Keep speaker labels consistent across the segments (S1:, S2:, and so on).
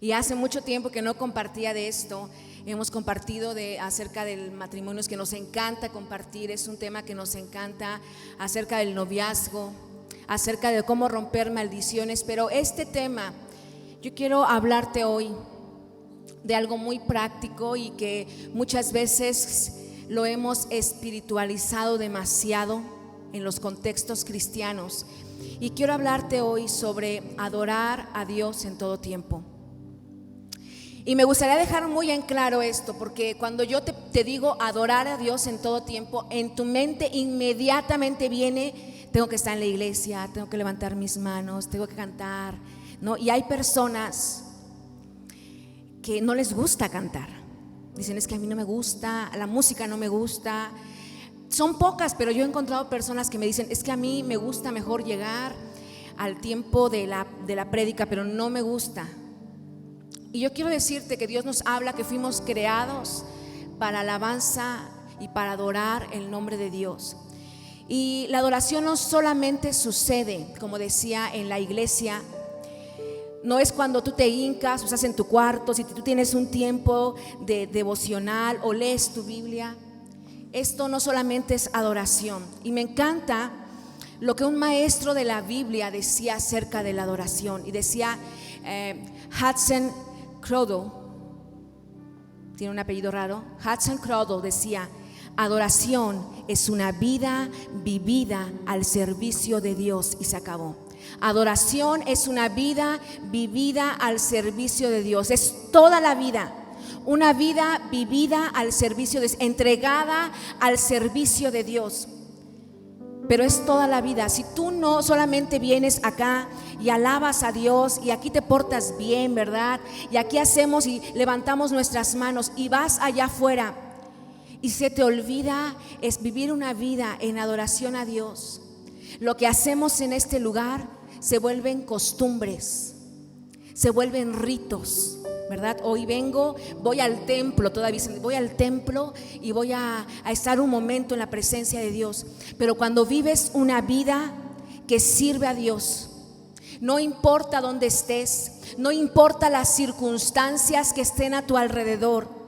S1: Y hace mucho tiempo que no compartía de esto. Hemos compartido acerca del matrimonio, que nos encanta compartir, es un tema que nos encanta, acerca del noviazgo, acerca de cómo romper maldiciones. Pero este tema, yo quiero hablarte hoy de algo muy práctico y que muchas veces lo hemos espiritualizado demasiado en los contextos cristianos. Y quiero hablarte hoy sobre adorar a Dios en todo tiempo. Y me gustaría dejar muy en claro esto, porque cuando yo te digo adorar a Dios en todo tiempo, en tu mente inmediatamente viene: tengo que estar en la iglesia, tengo que levantar mis manos, tengo que cantar, ¿no? Y hay personas que no les gusta cantar. Dicen: es que a mí no me gusta, la música no me gusta. Son pocas, pero yo he encontrado personas que me dicen: es que a mí me gusta mejor llegar al tiempo de la prédica, pero no me gusta. Y yo quiero decirte que Dios nos habla que fuimos creados para alabanza y para adorar el nombre de Dios. Y la adoración no solamente sucede, como decía, en la iglesia. No es cuando tú te hincas o estás en tu cuarto, si tú tienes un tiempo de devocional o lees tu Biblia. Esto no solamente es adoración. Y me encanta lo que un maestro de la Biblia decía acerca de la adoración. Y decía Hudson Crodell, tiene un apellido raro. Hudson Crodell decía: adoración es una vida vivida al servicio de Dios. Y se acabó. Adoración es una vida vivida al servicio de Dios. Es toda la vida, una vida vivida al servicio de Dios, entregada al servicio de Dios. Pero es toda la vida. Si tú no solamente vienes acá y alabas a Dios y aquí te portas bien, ¿verdad? Y aquí hacemos y levantamos nuestras manos y vas allá afuera y se te olvida es vivir una vida en adoración a Dios. Lo que hacemos en este lugar se vuelven costumbres, se vuelven ritos, ¿verdad? Hoy voy al templo, todavía voy al templo y voy a estar un momento en la presencia de Dios. Pero cuando vives una vida que sirve a Dios, no importa dónde estés, no importa las circunstancias que estén a tu alrededor,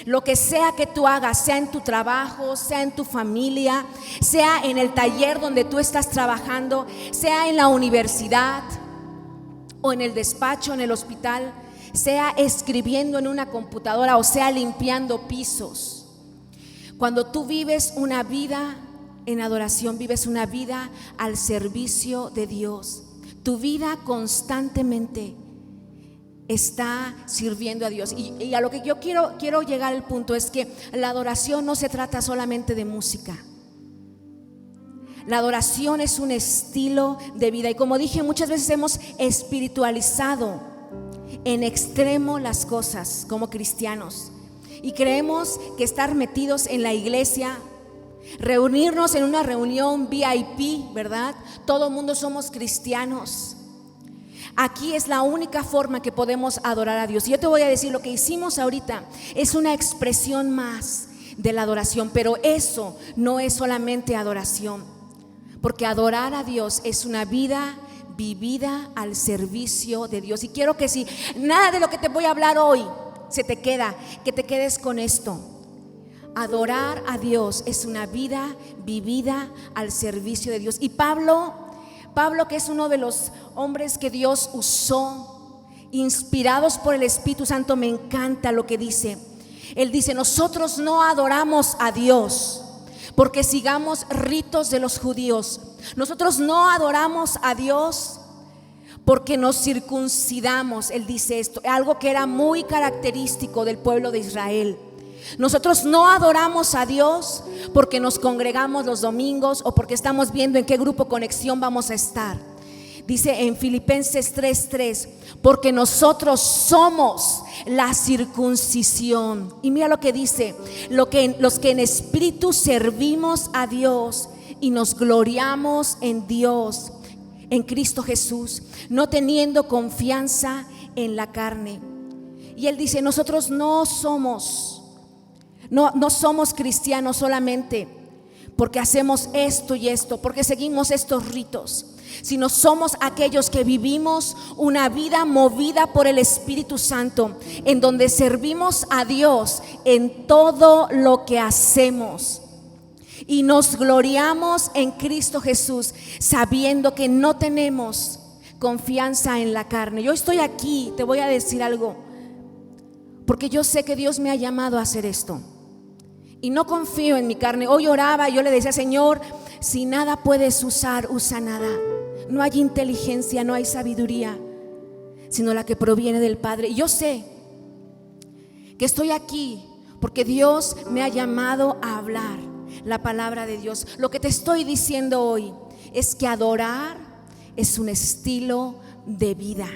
S1: lo que sea que tú hagas, sea en tu trabajo, sea en tu familia, sea en el taller donde tú estás trabajando, sea en la universidad o en el despacho, en el hospital, sea escribiendo en una computadora o sea limpiando pisos. Cuando tú vives una vida en adoración, vives una vida al servicio de Dios. Tu vida constantemente está sirviendo a Dios. Y a lo que yo quiero llegar al punto es que la adoración no se trata solamente de música. La adoración es un estilo de vida. Y como dije, muchas veces hemos espiritualizado en extremo las cosas como cristianos y creemos que estar metidos en la iglesia, reunirnos en una reunión VIP, ¿verdad? Todo el mundo somos cristianos. Aquí es la única forma que podemos adorar a Dios. Y yo te voy a decir, lo que hicimos ahorita es una expresión más de la adoración, pero eso no es solamente adoración, porque adorar a Dios es una vida vivida al servicio de Dios. Y quiero que si nada de lo que te voy a hablar hoy se te queda, que te quedes con esto: adorar a Dios es una vida vivida al servicio de Dios. Y Pablo, que es uno de los hombres que Dios usó, inspirados por el Espíritu Santo, me encanta lo que dice. Él dice: nosotros no adoramos a Dios porque sigamos ritos de los judíos. Nosotros no adoramos a Dios porque nos circuncidamos. Él dice esto, algo que era muy característico del pueblo de Israel. Nosotros no adoramos a Dios porque nos congregamos los domingos o porque estamos viendo en qué grupo Conexión vamos a estar. Dice en Filipenses 3:3, porque nosotros somos la circuncisión. Y mira lo que dice: los que en espíritu servimos a Dios y nos gloriamos en Dios, en Cristo Jesús, no teniendo confianza en la carne. Y él dice: nosotros no somos cristianos solamente porque hacemos esto y esto, porque seguimos estos ritos, sino somos aquellos que vivimos una vida movida por el Espíritu Santo, en donde servimos a Dios en todo lo que hacemos. Y nos gloriamos en Cristo Jesús, sabiendo que no tenemos confianza en la carne. Yo estoy aquí, te voy a decir algo, porque yo sé que Dios me ha llamado a hacer esto. Y no confío en mi carne. Hoy oraba y yo le decía: Señor, si nada puedes usar, usa nada. No hay inteligencia, no hay sabiduría, sino la que proviene del Padre. Y yo sé que estoy aquí porque Dios me ha llamado a hablar la palabra de Dios. Lo que te estoy diciendo hoy es que adorar es un estilo de vida.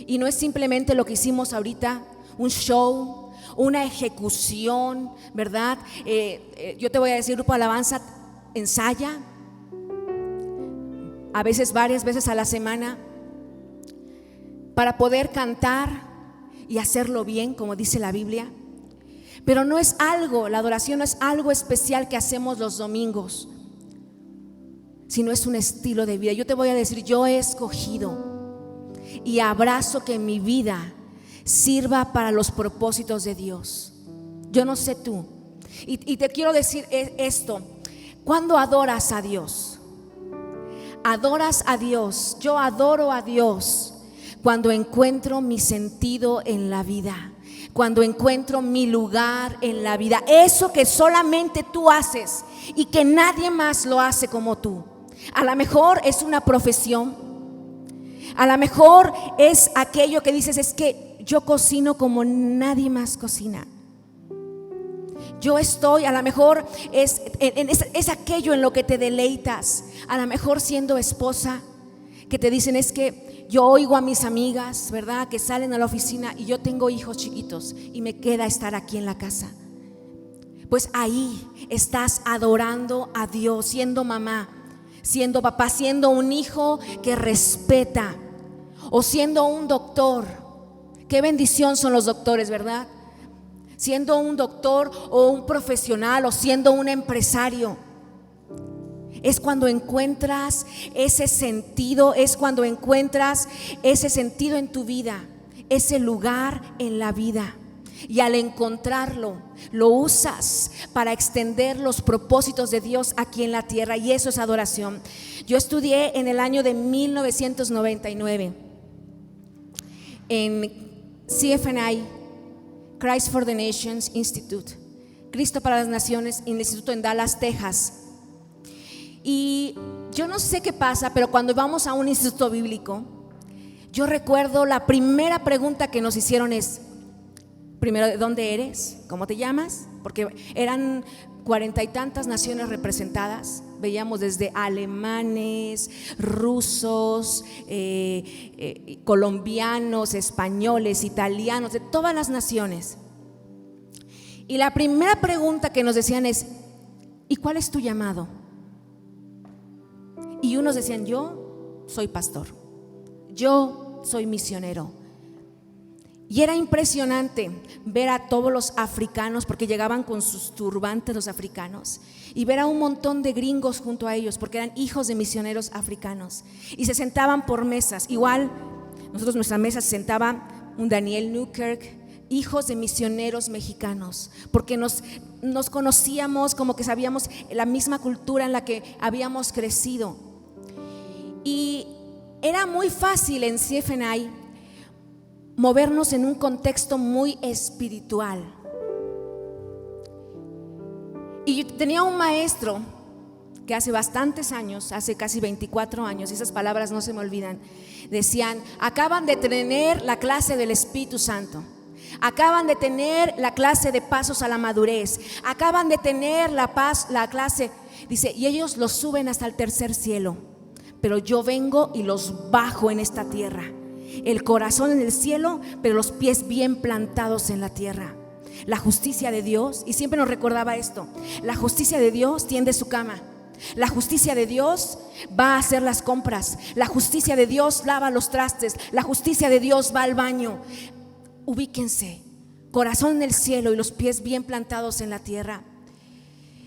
S1: Y no es simplemente lo que hicimos ahorita, un show, una ejecución, ¿verdad? Yo te voy a decir, Grupo Alabanza ensaya a veces, varias veces a la semana, para poder cantar y hacerlo bien, como dice la Biblia. Pero no es algo, la adoración no es algo especial que hacemos los domingos, sino es un estilo de vida. Yo te voy a decir, yo he escogido y abrazo que mi vida sirva para los propósitos de Dios. Yo no sé tú, y te quiero decir esto: ¿cuándo adoras a Dios? Adoras a Dios. Yo adoro a Dios cuando encuentro mi sentido en la vida, cuando encuentro mi lugar en la vida, eso que solamente tú haces y que nadie más lo hace como tú. A lo mejor es una profesión, a lo mejor es aquello que dices: es que yo cocino como nadie más cocina. Yo estoy, a lo mejor es aquello en lo que te deleitas. A lo mejor siendo esposa, que te dicen: es que yo oigo a mis amigas, ¿verdad?, que salen a la oficina y yo tengo hijos chiquitos y me queda estar aquí en la casa. Pues ahí estás adorando a Dios, siendo mamá, siendo papá, siendo un hijo que respeta, o siendo un doctor. Qué bendición son los doctores, ¿verdad? Siendo un doctor o un profesional, o siendo un empresario, es cuando encuentras ese sentido, es cuando encuentras ese sentido en tu vida, ese lugar en la vida. Y al encontrarlo, lo usas para extender los propósitos de Dios aquí en la tierra, y eso es adoración. Yo estudié en el año de 1999 en CFNI, Christ for the Nations Institute, Cristo para las Naciones, en el instituto en Dallas, Texas. Y yo no sé qué pasa, pero cuando vamos a un instituto bíblico, yo recuerdo la primera pregunta que nos hicieron es: primero, ¿de dónde eres? ¿Cómo te llamas? Porque eran 40 y tantas naciones representadas. Veíamos desde alemanes, rusos, colombianos, españoles, italianos, de todas las naciones. Y la primera pregunta que nos decían es: ¿y cuál es tu llamado? Y unos decían: yo soy pastor, yo soy misionero. Y era impresionante ver a todos los africanos, porque llegaban con sus turbantes los africanos, y ver a un montón de gringos junto a ellos, porque eran hijos de misioneros africanos, y se sentaban por mesas. Igual nosotros, nuestra mesa, se sentaba un Daniel Newkirk, hijos de misioneros mexicanos, porque nos conocíamos, como que sabíamos la misma cultura en la que habíamos crecido. Y era muy fácil en CFNI movernos en un contexto muy espiritual. Y yo tenía un maestro que hace bastantes años, hace casi 24 años, y esas palabras no se me olvidan, decían: acaban de tener la clase del Espíritu Santo, acaban de tener la clase de pasos a la madurez, acaban de tener la clase, dice, y ellos los suben hasta el tercer cielo, pero yo vengo y los bajo en esta tierra. El corazón en el cielo, pero los pies bien plantados en la tierra. La justicia de Dios, y siempre nos recordaba esto: la justicia de Dios tiende su cama, la justicia de Dios va a hacer las compras, la justicia de Dios lava los trastes, la justicia de Dios va al baño. Ubíquense, corazón en el cielo y los pies bien plantados en la tierra.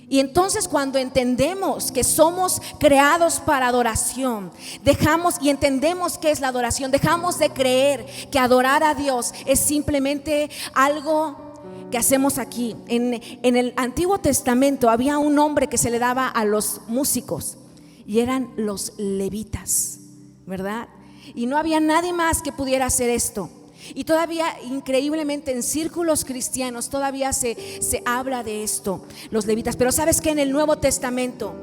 S1: Y entonces cuando entendemos que somos creados para adoración, dejamos y entendemos qué es la adoración, dejamos de creer que adorar a Dios es simplemente algo que hacemos aquí. En el Antiguo Testamento había un nombre que se le daba a los músicos y eran los levitas, ¿verdad? Y no había nadie más que pudiera hacer esto. Y todavía, increíblemente, en círculos cristianos todavía se habla de esto, los levitas. Pero ¿sabes qué? En el Nuevo Testamento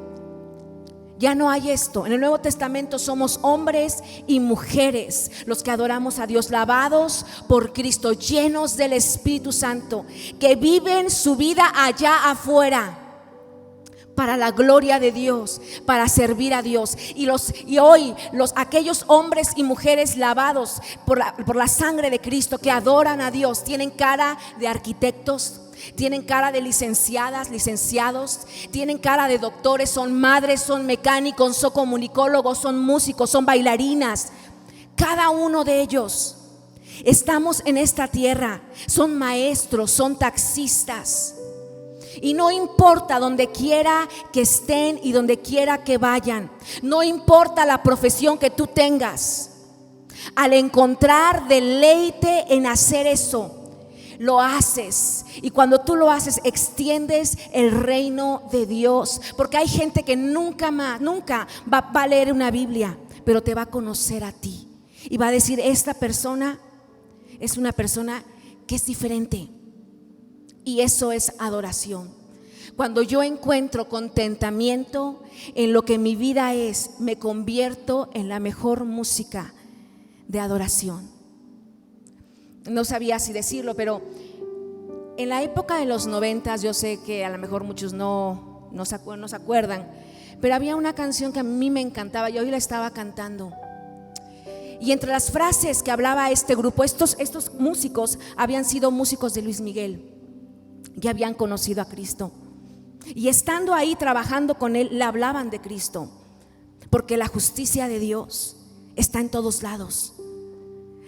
S1: ya no hay esto. En el Nuevo Testamento somos hombres y mujeres los que adoramos a Dios, lavados por Cristo, llenos del Espíritu Santo, que viven su vida allá afuera para la gloria de Dios, para servir a Dios. Y hoy aquellos hombres y mujeres lavados por la sangre de Cristo, que adoran a Dios, tienen cara de arquitectos, tienen cara de licenciadas, licenciados, tienen cara de doctores, son madres, son mecánicos, son comunicólogos, son músicos, son bailarinas. Cada uno de ellos estamos en esta tierra, son maestros, son taxistas. Y no importa donde quiera que estén y donde quiera que vayan, no importa la profesión que tú tengas, al encontrar deleite en hacer eso, lo haces. Y cuando tú lo haces, extiendes el reino de Dios. Porque hay gente que nunca va a leer una Biblia, pero te va a conocer a ti y va a decir: esta persona es una persona que es diferente. Y eso es adoración. Cuando yo encuentro contentamiento en lo que mi vida es, me convierto en la mejor música de adoración. No sabía si decirlo, pero en la época de los 90, yo sé que a lo mejor muchos no se acuerdan, pero había una canción que a mí me encantaba y hoy la estaba cantando. Y entre las frases que hablaba este grupo, estos músicos habían sido músicos de Luis Miguel, que habían conocido a Cristo, y estando ahí trabajando con él, le hablaban de Cristo, porque la justicia de Dios está en todos lados.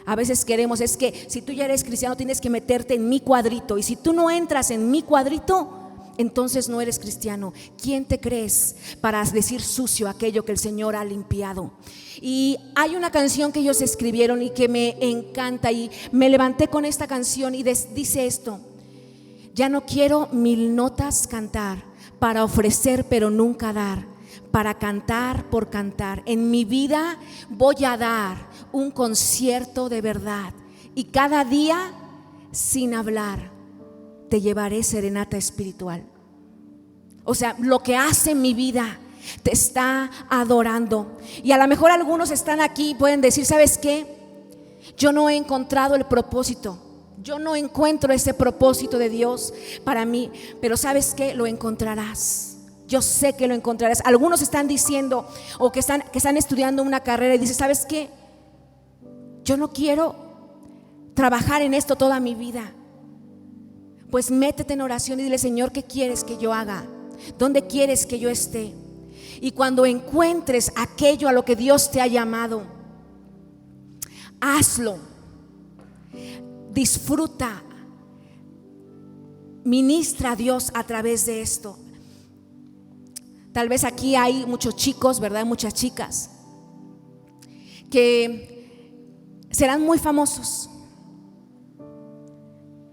S1: A veces queremos, es que si tú ya eres cristiano tienes que meterte en mi cuadrito, y si tú no entras en mi cuadrito, entonces no eres cristiano. ¿Quién te crees para decir sucio aquello que el Señor ha limpiado? Y hay una canción que ellos escribieron y que me encanta, y me levanté con esta canción y dice esto: ya no quiero 1000 notas cantar, para ofrecer pero nunca dar, para cantar por cantar. En mi vida voy a dar un concierto de verdad, y cada día sin hablar te llevaré serenata espiritual. O sea, lo que hace mi vida te está adorando. Y a lo mejor algunos están aquí y pueden decir: ¿sabes qué? Yo no he encontrado el propósito. Yo no encuentro ese propósito de Dios para mí, pero ¿sabes qué? Lo encontrarás. Yo sé que lo encontrarás. Algunos están diciendo, o que están estudiando una carrera y dicen: ¿sabes qué? Yo no quiero trabajar en esto toda mi vida. Pues métete en oración y dile: Señor, ¿qué quieres que yo haga? ¿Dónde quieres que yo esté? Y cuando encuentres aquello a lo que Dios te ha llamado, hazlo. Disfruta, ministra a Dios a través de esto. Tal vez aquí hay muchos chicos, ¿verdad? Muchas chicas que serán muy famosos,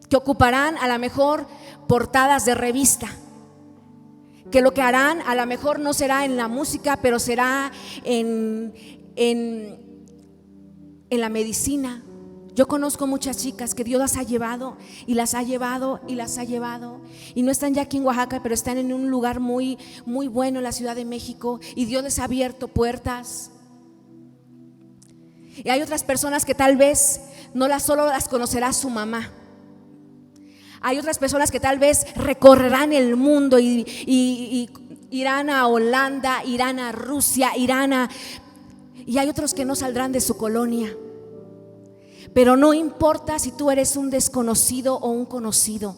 S1: que ocuparán a lo mejor portadas de revista, que lo que harán a lo mejor no será en la música, pero será en la medicina. Yo conozco muchas chicas que Dios las ha llevado y las ha llevado y las ha llevado, y no están ya aquí en Oaxaca, pero están en un lugar muy, muy bueno en la Ciudad de México, y Dios les ha abierto puertas. Y hay otras personas que tal vez solo las conocerá su mamá. Hay otras personas que tal vez recorrerán el mundo y irán a Holanda, irán a Rusia, y hay otros que no saldrán de su colonia. Pero no importa si tú eres un desconocido o un conocido,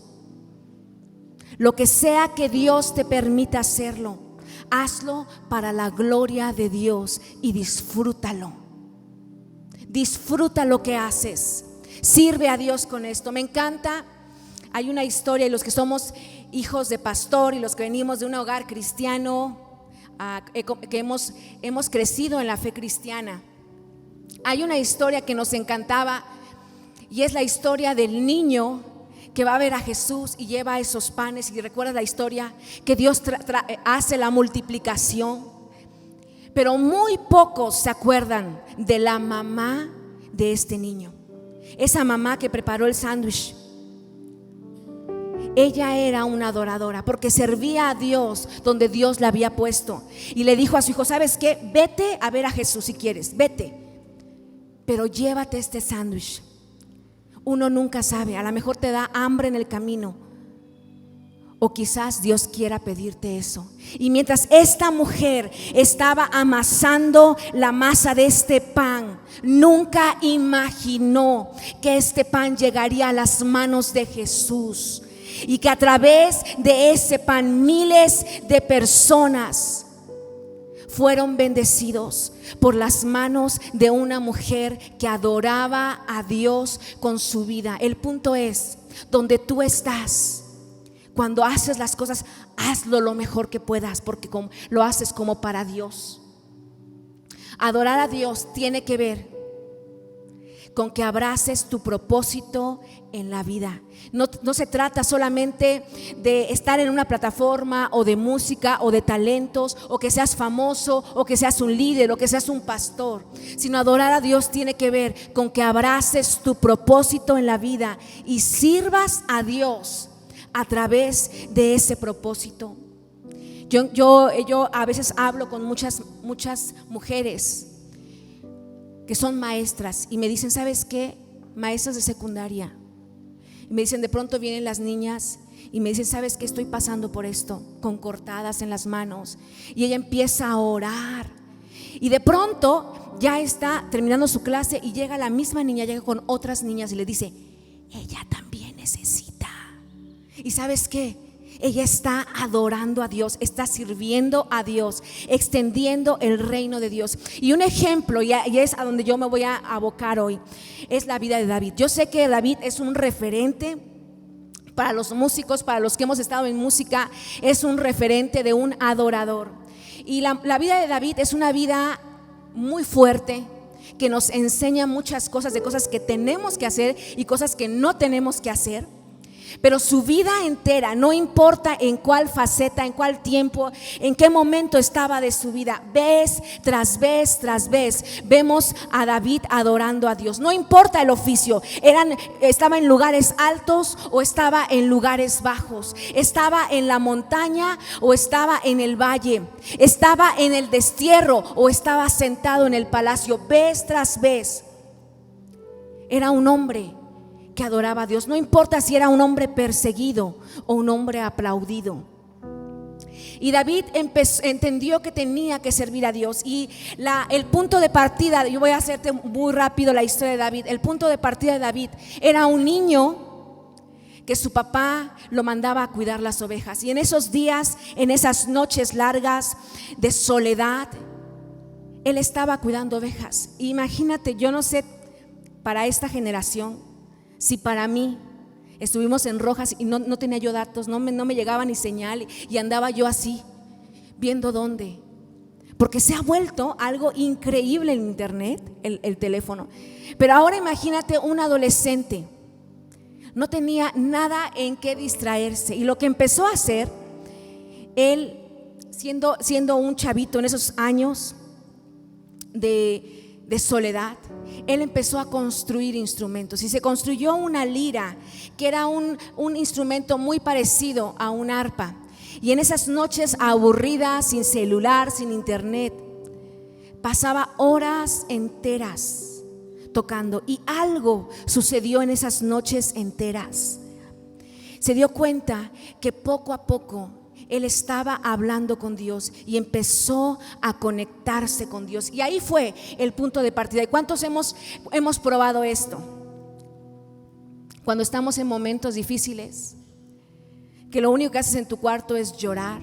S1: lo que sea que Dios te permita hacerlo, hazlo para la gloria de Dios y disfrútalo. Disfruta lo que haces, sirve a Dios con esto. Me encanta, hay una historia, y los que somos hijos de pastor y los que venimos de un hogar cristiano, que hemos crecido en la fe cristiana, hay una historia que nos encantaba, y es la historia del niño que va a ver a Jesús y lleva esos panes. Y recuerdas la historia que Dios hace la multiplicación, pero muy pocos se acuerdan de la mamá de este niño, esa mamá que preparó el sándwich. Ella era una adoradora porque servía a Dios donde Dios la había puesto, y le dijo a su hijo: ¿sabes qué? Vete a ver a Jesús si quieres, vete, pero llévate este sándwich. Uno nunca sabe, a lo mejor te da hambre en el camino, o quizás Dios quiera pedirte eso. Y mientras esta mujer estaba amasando la masa de este pan, nunca imaginó que este pan llegaría a las manos de Jesús, y que a través de ese pan miles de personas fueron bendecidos por las manos de una mujer que adoraba a Dios con su vida. El punto es, donde tú estás, cuando haces las cosas, hazlo lo mejor que puedas, porque lo haces como para Dios. Adorar a Dios tiene que ver con que abraces tu propósito en la vida. No se trata solamente de estar en una plataforma, o de música, o de talentos, o que seas famoso, o que seas un líder, o que seas un pastor, sino adorar a Dios tiene que ver con que abraces tu propósito en la vida y sirvas a Dios a través de ese propósito. Yo a veces hablo con muchas mujeres que son maestras y me dicen: ¿sabes qué? Maestras de secundaria. Y me dicen, de pronto vienen las niñas y me dicen: ¿sabes qué? Estoy pasando por esto, con cortadas en las manos. Y ella empieza a orar, y de pronto ya está terminando su clase y llega la misma niña, llega con otras niñas y le dice: ella también necesita. ¿Y sabes qué? Ella está adorando a Dios, está sirviendo a Dios, extendiendo el reino de Dios. Y un ejemplo, y es a donde yo me voy a abocar hoy, es la vida de David. Yo sé que David es un referente para los músicos, para los que hemos estado en música, es un referente de un adorador. Y la vida de David es una vida muy fuerte, que nos enseña muchas cosas, de cosas que tenemos que hacer y cosas que no tenemos que hacer. Pero su vida entera, no importa en cuál faceta, en cuál tiempo, en qué momento estaba de su vida, vez tras vez tras vez, vemos a David adorando a Dios. No importa el oficio, estaba en lugares altos o estaba en lugares bajos, estaba en la montaña o estaba en el valle, estaba en el destierro o estaba sentado en el palacio. Vez tras vez era un hombre que adoraba a Dios. No importa si era un hombre perseguido o un hombre aplaudido. Y David entendió que tenía que servir a Dios. Y el punto de partida, yo voy a hacerte muy rápido la historia de David. El punto de partida de David era un niño que su papá lo mandaba a cuidar las ovejas. Y en esos días, en esas noches largas de soledad, él estaba cuidando ovejas. Imagínate, yo no sé para esta generación, si para mí estuvimos en Rojas y no tenía yo datos, no me llegaba ni señal, y andaba yo así, viendo dónde, porque se ha vuelto algo increíble en internet, el teléfono. Pero ahora imagínate un adolescente, no tenía nada en qué distraerse, y lo que empezó a hacer, él siendo un chavito en esos años de soledad, él empezó a construir instrumentos y se construyó una lira, que era un instrumento muy parecido a un arpa. Y en esas noches aburridas, sin celular, sin internet, pasaba horas enteras tocando. Y algo sucedió en esas noches enteras. Se dio cuenta que poco a poco él estaba hablando con Dios y empezó a conectarse con Dios. Y ahí fue el punto de partida. ¿Y cuántos hemos probado esto? Cuando estamos en momentos difíciles, que lo único que haces en tu cuarto es llorar.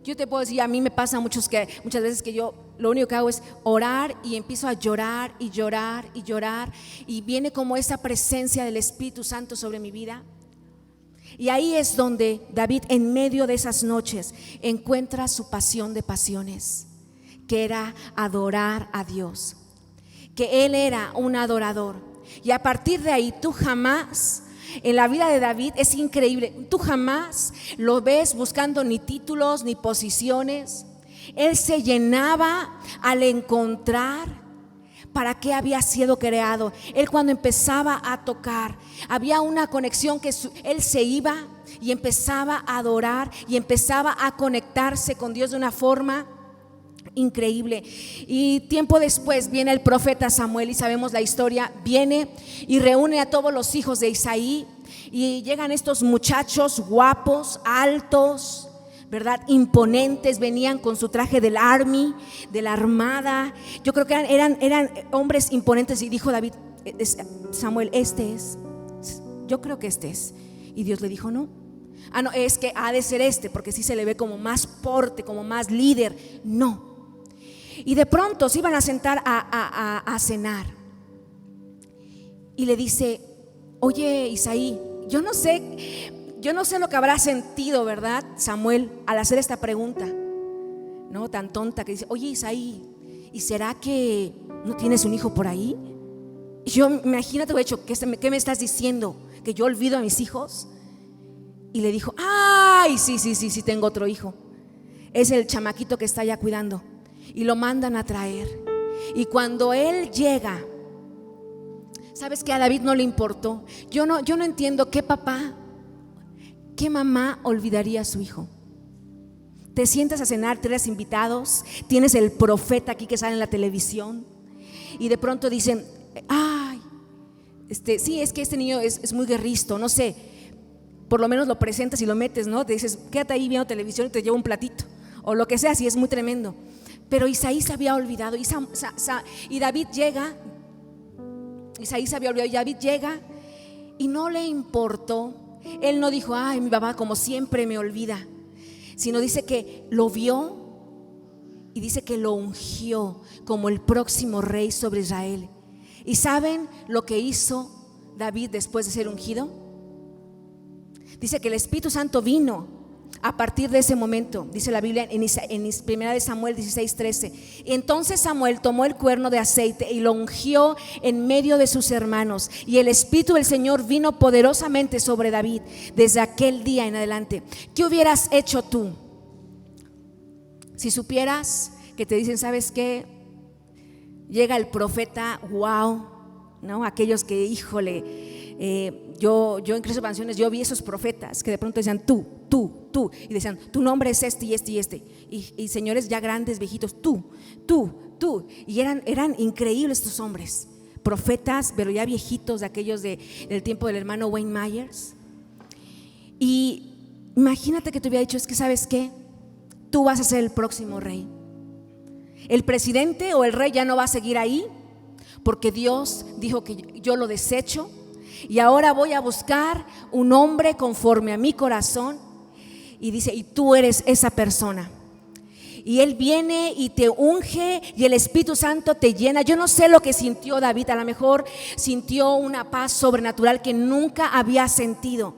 S1: Yo te puedo decir, a mí me pasa muchas veces que yo lo único que hago es orar y empiezo a llorar y llorar y llorar, y viene como esa presencia del Espíritu Santo sobre mi vida. Y ahí es donde David, en medio de esas noches, encuentra su pasión de pasiones, que era adorar a Dios, que él era un adorador. Y a partir de ahí tú jamás, en la vida de David es increíble, tú jamás lo ves buscando ni títulos ni posiciones. Él se llenaba al encontrar para qué había sido creado. Él, cuando empezaba a tocar, había una conexión que él se iba y empezaba a adorar y empezaba a conectarse con Dios de una forma increíble. Y tiempo después viene el profeta Samuel, y sabemos la historia. Viene y reúne a todos los hijos de Isaí, y llegan estos muchachos guapos, altos, ¿verdad? Imponentes, venían con su traje del army, de la armada. Yo creo que eran hombres imponentes. Y dijo David, Samuel, este es, yo creo que este es. Y Dios le dijo, no, es que ha de ser este, porque sí se le ve como más porte, como más líder. No. Y de pronto se iban a sentar a cenar, y le dice, oye, Isaí, yo no sé lo que habrá sentido, ¿verdad, Samuel, al hacer esta pregunta, no tan tonta, que dice, oye, Isaí, ¿y será que no tienes un hijo por ahí? Y yo, imagínate, he hecho, ¿qué me estás diciendo? ¿Que yo olvido a mis hijos? Y le dijo, ay, sí, tengo otro hijo. Es el chamaquito que está allá cuidando. Y lo mandan a traer. Y cuando él llega, ¿sabes qué? A David no le importó. Yo no entiendo qué papá, qué mamá olvidaría a su hijo. Te sientas a cenar, tienes invitados, tienes el profeta aquí que sale en la televisión, y de pronto dicen, ay, sí, es que este niño es muy guerristo, no sé, por lo menos lo presentas y lo metes, ¿no? Te dices, quédate ahí viendo televisión y te llevo un platito, o lo que sea, si es muy tremendo. Pero Isaí se había olvidado, y David llega. Isaí se había olvidado, y David llega y no le importó. Él no dijo, ay, mi papá como siempre me olvida, sino dice que lo vio y dice que lo ungió como el próximo rey sobre Israel. ¿Y saben lo que hizo David después de ser ungido? Dice que el Espíritu Santo vino a partir de ese momento. Dice la Biblia en 1 Samuel 16:13. Entonces Samuel tomó el cuerno de aceite y lo ungió en medio de sus hermanos, y el Espíritu del Señor vino poderosamente sobre David desde aquel día en adelante. ¿Qué hubieras hecho tú si supieras que te dicen, ¿sabes qué? Llega el profeta, wow, ¿no? Aquellos que, híjole, yo en Cristo Canciones, yo vi esos profetas que de pronto decían tú, y decían, tu nombre es este y este y este, y señores ya grandes, viejitos, tú, y eran increíbles estos hombres, profetas, pero ya viejitos, de aquellos del tiempo del hermano Wayne Myers. Y imagínate que te hubiera dicho, es que ¿sabes qué? Tú vas a ser el próximo rey. El presidente o el rey ya no va a seguir ahí, porque Dios dijo que yo lo desecho, y ahora voy a buscar un hombre conforme a mi corazón. Y dice, y tú eres esa persona. Y él viene y te unge, y el Espíritu Santo te llena. Yo no sé lo que sintió David, a lo mejor sintió una paz sobrenatural que nunca había sentido.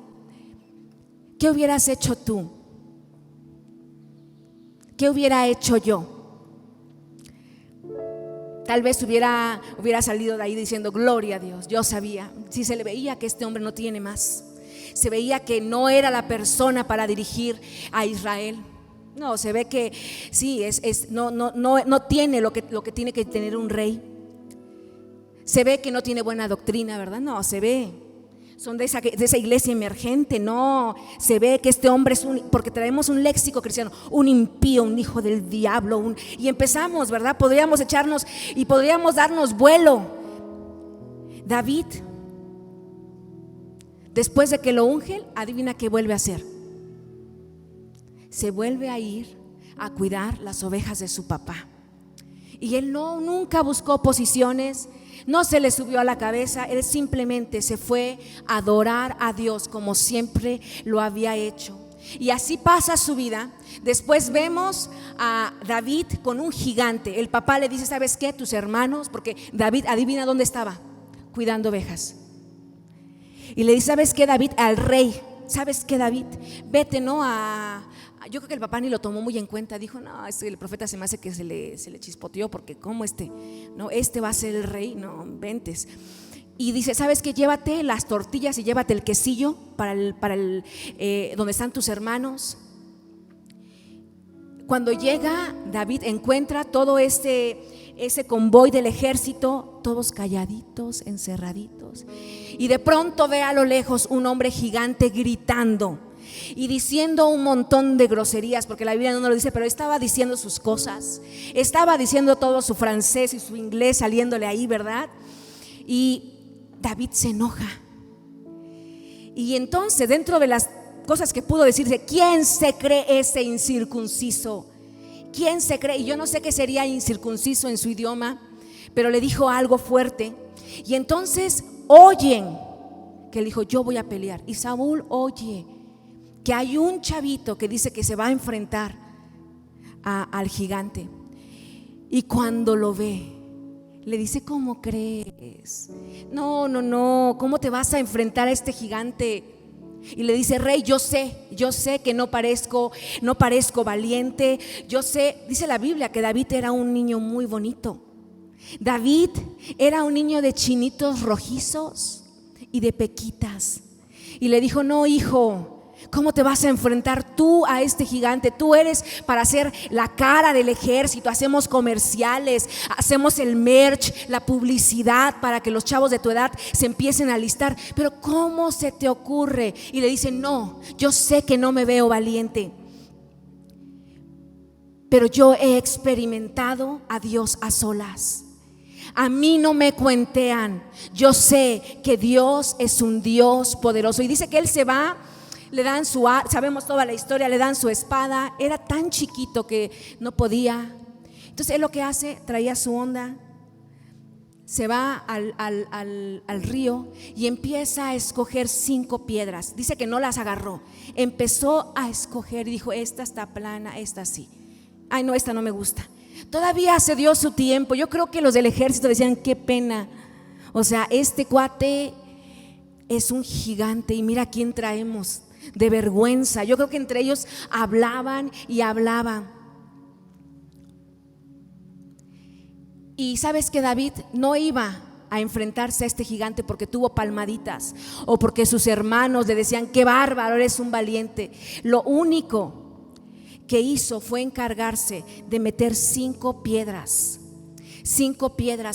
S1: ¿Qué hubieras hecho tú? ¿Qué hubiera hecho yo? Tal vez hubiera salido de ahí diciendo, gloria a Dios. Yo sabía, si se le veía que este hombre no tiene más, se veía que no era la persona para dirigir a Israel. No, se ve que sí, no tiene lo que tiene que tener un rey. Se ve que no tiene buena doctrina, ¿verdad? No, se ve. Son de esa iglesia emergente, no. Se ve que este hombre es porque traemos un léxico cristiano, un impío, un hijo del diablo, y empezamos, ¿verdad? Podríamos echarnos y podríamos darnos vuelo. David, después de que lo ungen, adivina qué vuelve a hacer. Se vuelve a ir a cuidar las ovejas de su papá. Y él nunca buscó posiciones, no se le subió a la cabeza, él simplemente se fue a adorar a Dios como siempre lo había hecho. Y así pasa su vida. Después vemos a David con un gigante. El papá le dice, ¿sabes qué? Tus hermanos, porque David, adivina dónde estaba, cuidando ovejas. Y le dice, ¿sabes qué, David? Al rey ¿sabes qué, David? Vete, ¿no? Yo creo que el papá ni lo tomó muy en cuenta. Dijo, no, el profeta se me hace que se le chispoteó, porque ¿cómo no, este va a ser el rey? No, ventes. Y dice, ¿sabes qué? Llévate las tortillas y llévate el quesillo para donde están tus hermanos. Cuando llega David, encuentra todo ese convoy del ejército, todos calladitos, encerraditos, y de pronto ve a lo lejos un hombre gigante gritando y diciendo un montón de groserías, porque la Biblia no nos lo dice, pero estaba diciendo sus cosas, estaba diciendo todo su francés y su inglés saliéndole ahí, ¿verdad? Y David se enoja. Y entonces, dentro de las cosas que pudo decirse, ¿quién se cree ese incircunciso? ¿Quién se cree? Y yo no sé qué sería incircunciso en su idioma, pero le dijo algo fuerte. Y entonces oyen que él dijo, yo voy a pelear. Y Saúl oye que hay un chavito que dice que se va a enfrentar al gigante. Y cuando lo ve, le dice, ¿cómo crees? No, ¿cómo te vas a enfrentar a este gigante? Y le dice, rey, yo sé que no parezco valiente. Yo sé, dice la Biblia, que David era un niño muy bonito. David era un niño de chinitos rojizos y de pequitas. Y le dijo, no, hijo, ¿cómo te vas a enfrentar tú a este gigante? Tú eres para ser la cara del ejército. Hacemos comerciales, hacemos el merch, la publicidad para que los chavos de tu edad se empiecen a alistar. Pero ¿cómo se te ocurre? Y le dice, no, yo sé que no me veo valiente, pero yo he experimentado a Dios a solas. A mí no me cuentean. Yo sé que Dios es un Dios poderoso. Y dice que él se va. Le dan sabemos toda la historia, le dan su espada. Era tan chiquito que no podía. Entonces él lo que hace, traía su onda, se va al río y empieza a escoger 5 piedras. Dice que no las agarró, empezó a escoger y dijo, esta está plana, esta sí. Ay, no, esta no me gusta. Todavía se dio su tiempo. Yo creo que los del ejército decían, qué pena. O sea, este cuate es un gigante y mira quién traemos. De vergüenza. Yo creo que entre ellos hablaban y hablaban. Y sabes que David no iba a enfrentarse a este gigante porque tuvo palmaditas o porque sus hermanos le decían, qué bárbaro, eres un valiente. Lo único que hizo fue encargarse de meter 5 piedras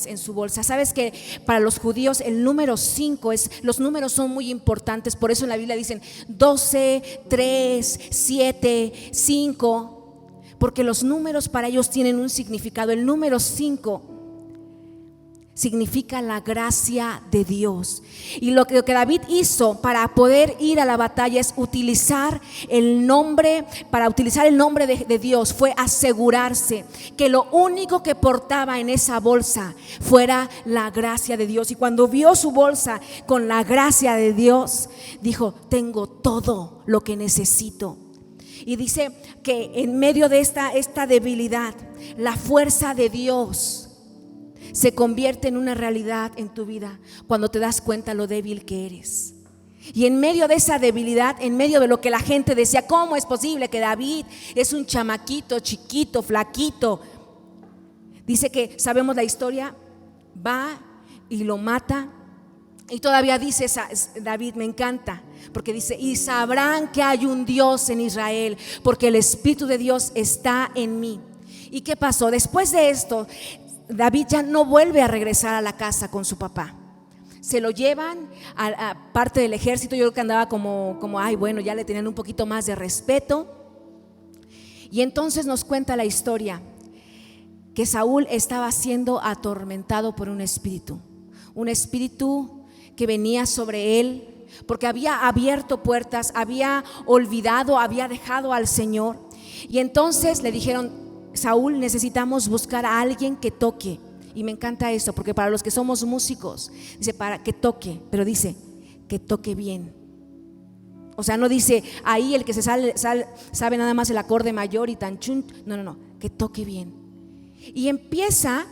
S1: en su bolsa. Sabes que para los judíos el número 5 los números son muy importantes. Por eso en la Biblia dicen 12, 3, 7, 5, porque los números para ellos tienen un significado. El número 5 significa la gracia de Dios. Y lo que David hizo para poder ir a la batalla es utilizar el nombre. Para utilizar el nombre de Dios fue asegurarse que lo único que portaba en esa bolsa fuera la gracia de Dios. Y cuando vio su bolsa con la gracia de Dios, dijo, tengo todo lo que necesito. Y dice que en medio de esta debilidad, la fuerza de Dios se convierte en una realidad en tu vida cuando te das cuenta lo débil que eres. Y en medio de esa debilidad, en medio de lo que la gente decía, ¿cómo es posible que David es un chamaquito, chiquito, flaquito? Dice que, sabemos la historia, va y lo mata. Y todavía dice David, me encanta, porque dice, y sabrán que hay un Dios en Israel, porque el Espíritu de Dios está en mí. ¿Y qué pasó? Después de esto, David ya no vuelve a regresar a la casa con su papá. Se lo llevan a parte del ejército. Yo creo que andaba como ay, bueno, ya le tenían un poquito más de respeto. Y entonces nos cuenta la historia que Saúl estaba siendo atormentado por un espíritu que venía sobre él, porque había abierto puertas, había olvidado, había dejado al Señor. Y entonces le dijeron, Saúl, necesitamos buscar a alguien que toque. Y me encanta eso, porque para los que somos músicos, dice para que toque, pero dice que toque bien. O sea, no dice ahí el que se sabe nada más el acorde mayor y tan chun. No, que toque bien. Y empiezan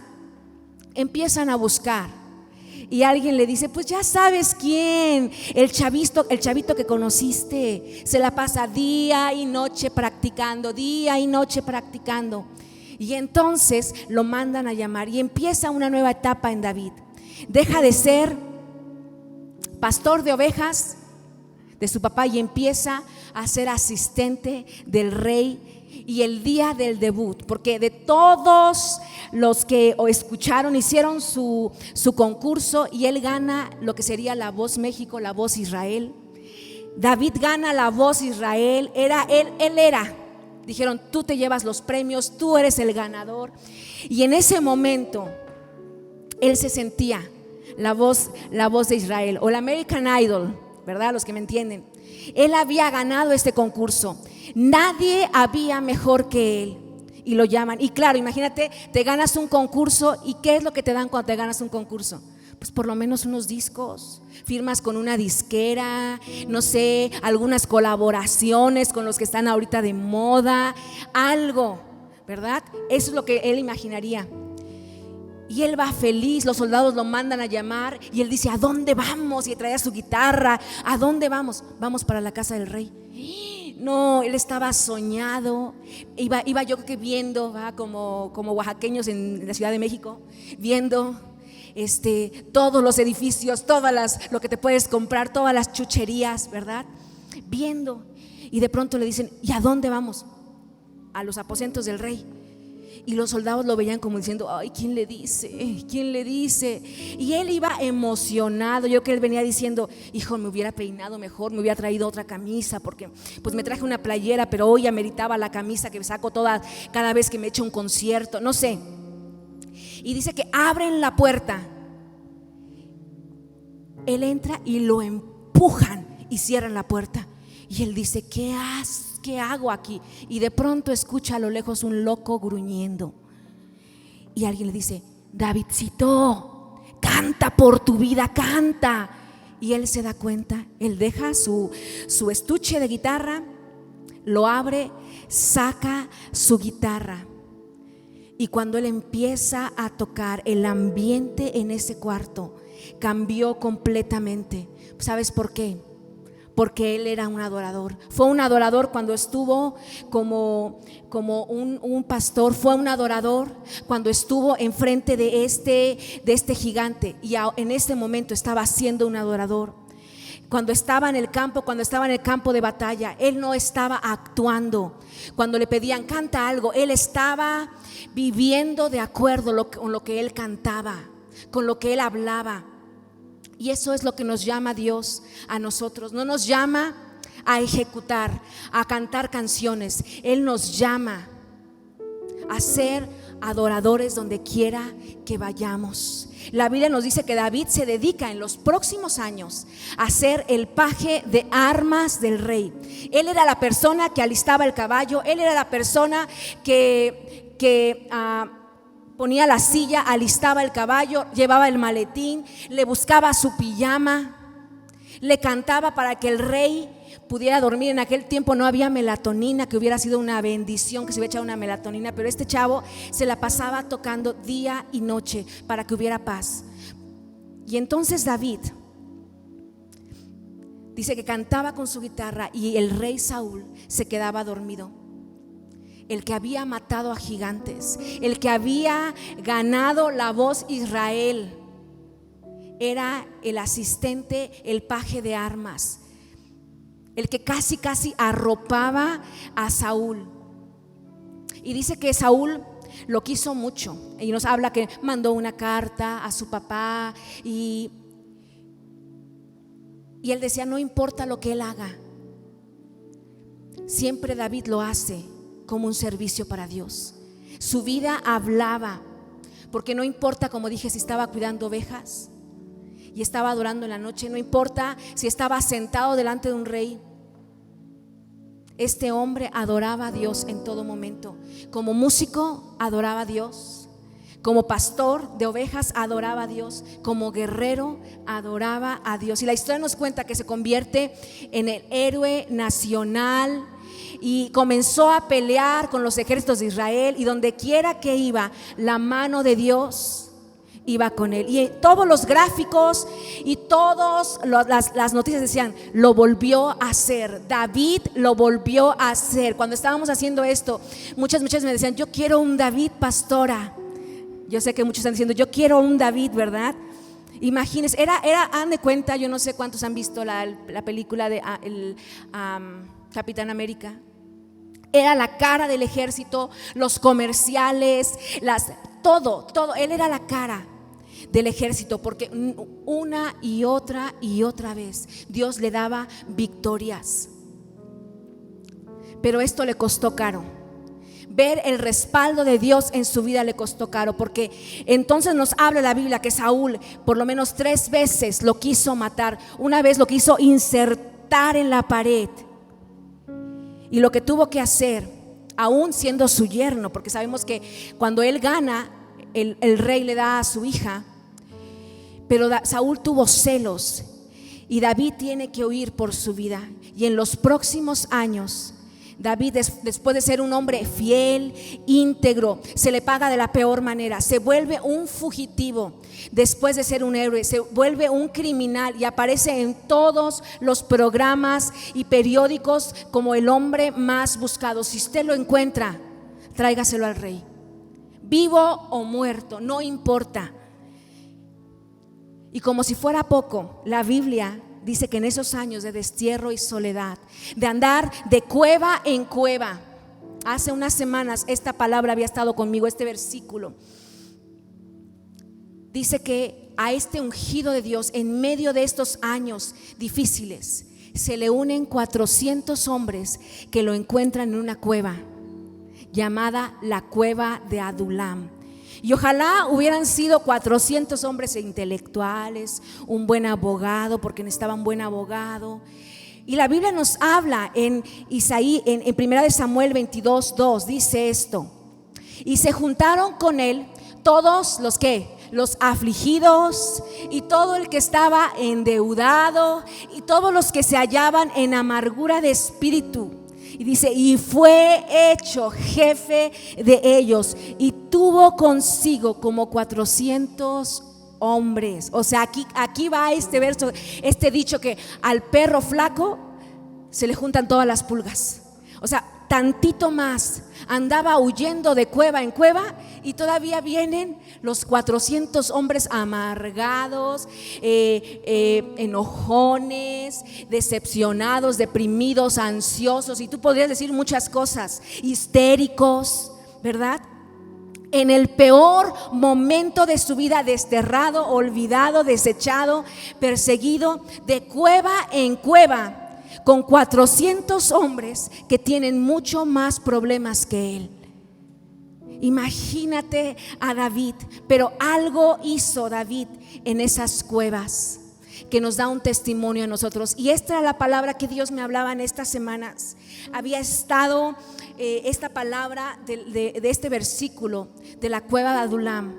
S1: a buscar. Y alguien le dice: pues ya sabes quién, el chavito que conociste, se la pasa día y noche practicando, día y noche practicando. Y entonces lo mandan a llamar y empieza una nueva etapa en David. Deja de ser pastor de ovejas de su papá y empieza a ser asistente del rey. Y el día del debut, porque de todos los que escucharon, hicieron su concurso y él gana lo que sería La Voz México, La Voz Israel. David gana La Voz Israel, él era. Dijeron: tú te llevas los premios, tú eres el ganador. Y en ese momento él se sentía la voz de Israel, o el American Idol, ¿verdad? Los que me entienden. Él había ganado este concurso, nadie había mejor que él. Y lo llaman, y claro, imagínate, te ganas un concurso. ¿Y qué es lo que te dan cuando te ganas un concurso? Pues por lo menos unos discos, firmas con una disquera, no sé, algunas colaboraciones con los que están ahorita de moda, algo, ¿verdad? Eso es lo que él imaginaría. Y él va feliz, los soldados lo mandan a llamar y él dice: ¿a dónde vamos? Y traía su guitarra. ¿A dónde vamos? Vamos para la casa del rey. No, él estaba soñado. Iba yo creo que viendo, ¿va? Como oaxaqueños en la Ciudad de México, viendo todos los edificios, lo que te puedes comprar, todas las chucherías, ¿verdad? Viendo. Y de pronto le dicen: ¿y a dónde vamos? A los aposentos del rey. Y los soldados lo veían como diciendo: ay, ¿quién le dice? ¿Quién le dice? Y él iba emocionado. Yo creo que él venía diciendo: hijo, me hubiera peinado mejor, me hubiera traído otra camisa, porque pues me traje una playera, pero hoy ameritaba la camisa que me saco cada vez que me echo un concierto, no sé. Y dice que abren la puerta. Él entra y lo empujan y cierran la puerta. Y él dice: ¿qué hago aquí? Y de pronto escucha a lo lejos un loco gruñendo. Y alguien le dice: Davidcito, canta por tu vida, canta. Y él se da cuenta, él deja su estuche de guitarra, lo abre, saca su guitarra. Y cuando él empieza a tocar, el ambiente en ese cuarto cambió completamente. ¿Sabes por qué? Porque él era un adorador. Fue un adorador cuando estuvo como un pastor. Fue un adorador cuando estuvo enfrente de este gigante. Y en este momento estaba siendo un adorador. Cuando estaba en el campo de batalla, él no estaba actuando. Cuando le pedían: canta algo, él estaba viviendo de acuerdo con lo que él cantaba, con lo que él hablaba. Y eso es lo que nos llama Dios a nosotros. No nos llama a ejecutar, a cantar canciones. Él nos llama a ser adoradores donde quiera que vayamos. La Biblia nos dice que David se dedica en los próximos años a ser el paje de armas del rey. Él era la persona que alistaba el caballo. Él era la persona que ponía la silla, alistaba el caballo, llevaba el maletín, le buscaba su pijama, le cantaba para que el rey pudiera dormir. En aquel tiempo no había melatonina, que hubiera sido una bendición que se hubiera echado una melatonina, pero este chavo se la pasaba tocando día y noche para que hubiera paz. Y entonces David dice que cantaba con su guitarra y el rey Saúl se quedaba dormido. El que había matado a gigantes, el que había ganado La Voz Israel, era el asistente, el paje de armas, el que casi arropaba a Saúl. Y dice que Saúl lo quiso mucho. Y nos habla que mandó una carta a su papá y él decía: no importa lo que él haga, siempre David lo hace como un servicio para Dios. Su vida hablaba, porque no importa, como dije, si estaba cuidando ovejas y estaba adorando en la noche, no importa si estaba sentado delante de un rey. Este hombre adoraba a Dios en todo momento. Como músico adoraba a Dios, como pastor de ovejas adoraba a Dios, como guerrero adoraba a Dios. Y la historia nos cuenta que se convierte en el héroe nacional y comenzó a pelear con los ejércitos de Israel, y donde quiera que iba, la mano de Dios iba con él. Y todos los gráficos y todas las noticias decían: lo volvió a hacer, David lo volvió a hacer. Cuando estábamos haciendo esto, muchas me decían: yo quiero un David, pastora. Yo sé que muchos están diciendo: yo quiero un David, ¿verdad? Imagínense, hagan de cuenta, yo no sé cuántos han visto la película de Capitán América. Era la cara del ejército, los comerciales, todo, él era la cara del ejército, porque una y otra vez Dios le daba victorias. Pero esto le costó caro. Ver el respaldo de Dios en su vida le costó caro, porque entonces nos habla la Biblia que Saúl por lo menos 3 veces lo quiso matar. Una vez lo quiso insertar en la pared, y lo que tuvo que hacer, aún siendo su yerno, porque sabemos que cuando él gana, el rey le da a su hija, pero Saúl tuvo celos y David tiene que huir por su vida. Y en los próximos años, David, después de ser un hombre fiel, íntegro, se le paga de la peor manera, se vuelve un fugitivo. Después de ser un héroe, se vuelve un criminal y aparece en todos los programas y periódicos como el hombre más buscado. Si usted lo encuentra, tráigaselo al rey, vivo o muerto, no importa. Y como si fuera poco, la Biblia dice que en esos años de destierro y soledad, de andar de cueva en cueva, hace unas semanas esta palabra había estado conmigo, este versículo. Dice que a este ungido de Dios, en medio de estos años difíciles, se le unen 400 hombres que lo encuentran en una cueva llamada la cueva de Adulam. Y ojalá hubieran sido 400 hombres intelectuales, un buen abogado, porque necesitaban un buen abogado. Y la Biblia nos habla en Isaías, en 1 Samuel 22:2, dice esto: y se juntaron con él todos los afligidos, y todo el que estaba endeudado, y todos los que se hallaban en amargura de espíritu. Y dice: y fue hecho jefe de ellos, y tuvo consigo como 400 hombres. O sea, aquí va este verso, este dicho que al perro flaco se le juntan todas las pulgas. O sea, tantito más, andaba huyendo de cueva en cueva, y todavía vienen los 400 hombres amargados, enojones, decepcionados, deprimidos, ansiosos, y tú podrías decir muchas cosas, histéricos, ¿verdad? En el peor momento de su vida, desterrado, olvidado, desechado, perseguido, de cueva en cueva, con 400 hombres que tienen mucho más problemas que él. Imagínate a David, pero algo hizo David en esas cuevas que nos da un testimonio a nosotros. Y esta era la palabra que Dios me hablaba en estas semanas. Había estado esta palabra de este versículo de la cueva de Adulam,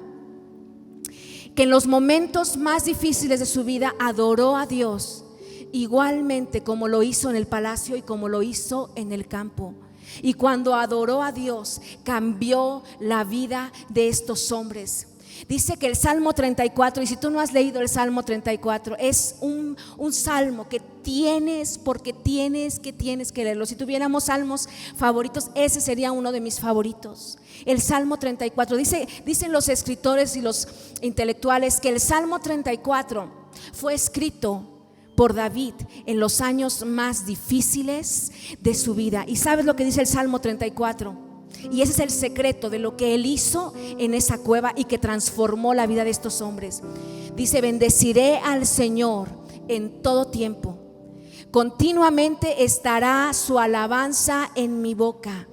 S1: que en los momentos más difíciles de su vida adoró a Dios, igualmente como lo hizo en el palacio y como lo hizo en el campo. Y cuando adoró a Dios, cambió la vida de estos hombres. Dice que el Salmo 34, y si tú no has leído el Salmo 34, es un salmo que tienes que leerlo. Si tuviéramos salmos favoritos, ese sería uno de mis favoritos. El Salmo 34, dicen los escritores y los intelectuales que el Salmo 34 fue escrito por David en los años más difíciles de su vida. ¿Y sabes lo que dice el Salmo 34? Y ese es el secreto de lo que él hizo en esa cueva y que transformó la vida de estos hombres. Dice: bendeciré al Señor en todo tiempo, continuamente estará su alabanza en mi boca.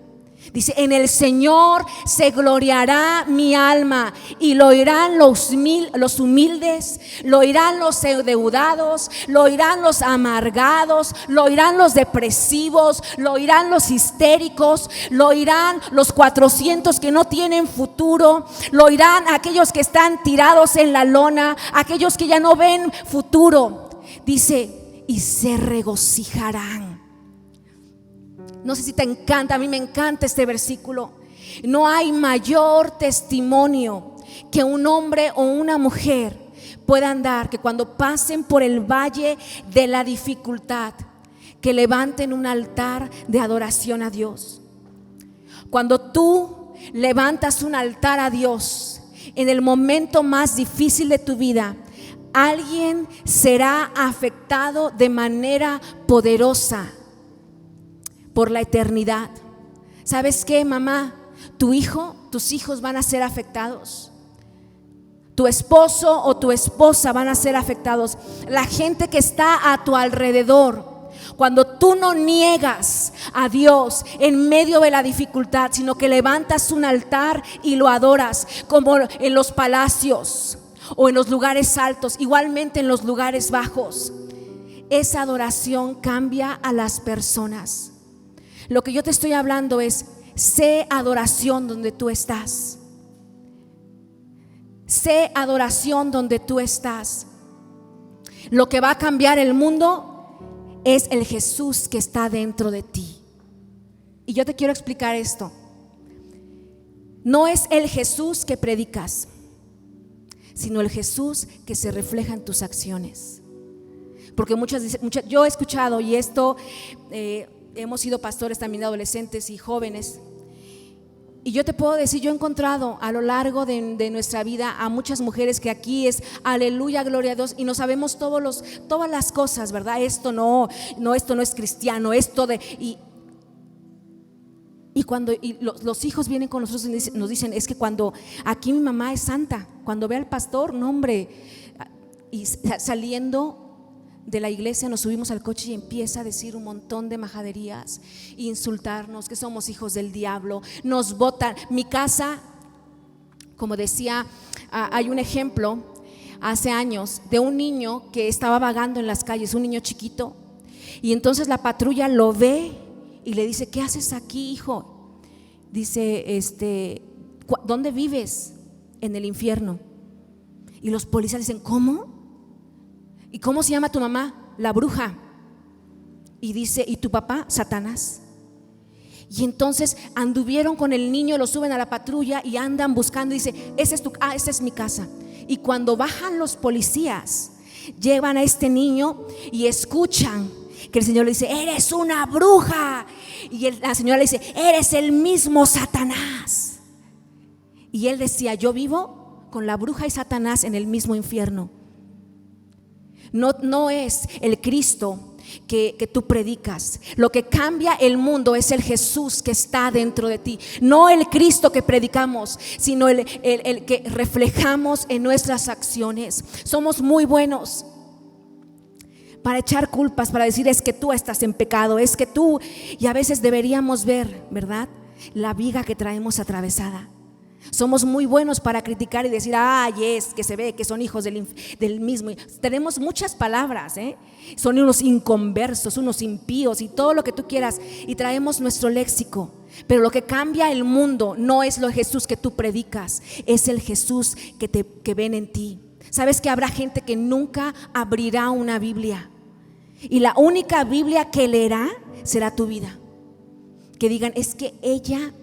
S1: Dice: en el Señor se gloriará mi alma, y lo oirán los humildes, lo oirán los endeudados, lo oirán los amargados, lo oirán los depresivos, lo oirán los histéricos, lo oirán los 400 que no tienen futuro, lo oirán aquellos que están tirados en la lona, aquellos que ya no ven futuro. Dice: y se regocijarán. No sé si te encanta, a mí me encanta este versículo. No hay mayor testimonio que un hombre o una mujer puedan dar, que cuando pasen por el valle de la dificultad, que levanten un altar de adoración a Dios. Cuando tú levantas un altar a Dios en el momento más difícil de tu vida, alguien será afectado de manera poderosa por la eternidad. ¿Sabes qué, mamá? Tu hijo, tus hijos van a ser afectados. Tu esposo o tu esposa van a ser afectados. La gente que está a tu alrededor. Cuando tú no niegas a Dios en medio de la dificultad, sino que levantas un altar y lo adoras, como en los palacios o en los lugares altos, igualmente en los lugares bajos, esa adoración cambia a las personas. Lo que yo te estoy hablando es: sé adoración donde tú estás. Sé adoración donde tú estás. Lo que va a cambiar el mundo es el Jesús que está dentro de ti. Y yo te quiero explicar esto. No es el Jesús que predicas, sino el Jesús que se refleja en tus acciones. Porque yo he escuchado, y esto hemos sido pastores también de adolescentes y jóvenes, y yo te puedo decir, yo he encontrado a lo largo de nuestra vida a muchas mujeres que aquí es aleluya, gloria a Dios, y no sabemos todas las cosas, ¿verdad? Esto no es cristiano, y cuando los hijos vienen con nosotros y nos dicen: es que cuando aquí mi mamá es santa, cuando ve al pastor, no hombre, y saliendo de la iglesia nos subimos al coche y empieza a decir un montón de majaderías, insultarnos, que somos hijos del diablo, nos botan. Mi casa, como decía, hay un ejemplo hace años de un niño que estaba vagando en las calles, un niño chiquito, y entonces la patrulla lo ve y le dice: ¿qué haces aquí, hijo? Dice: ¿dónde vives? En el infierno. Y los policías dicen: ¿cómo? ¿Y cómo se llama tu mamá? La bruja. Y dice: ¿y tu papá? Satanás. Y entonces anduvieron con el niño, lo suben a la patrulla y andan buscando. Y dice: esa es mi casa. Y cuando bajan los policías, llevan a este niño y escuchan que el Señor le dice: eres una bruja. Y la señora le dice: eres el mismo Satanás. Y él decía: yo vivo con la bruja y Satanás en el mismo infierno. No es el Cristo que tú predicas. Lo que cambia el mundo es el Jesús que está dentro de ti. No el Cristo que predicamos, sino el que reflejamos en nuestras acciones. Somos muy buenos para echar culpas, para decir: es que tú estás en pecado, es que tú. Y a veces deberíamos ver, ¿verdad?, la viga que traemos atravesada. Somos muy buenos para criticar y decir: es que se ve que son hijos del mismo. Tenemos muchas palabras, son unos inconversos, unos impíos y todo lo que tú quieras, y traemos nuestro léxico. Pero lo que cambia el mundo no es lo Jesús que tú predicas, es el Jesús que ven en ti. Sabes que habrá gente que nunca abrirá una Biblia, y la única Biblia que leerá será tu vida. Que digan: es que ella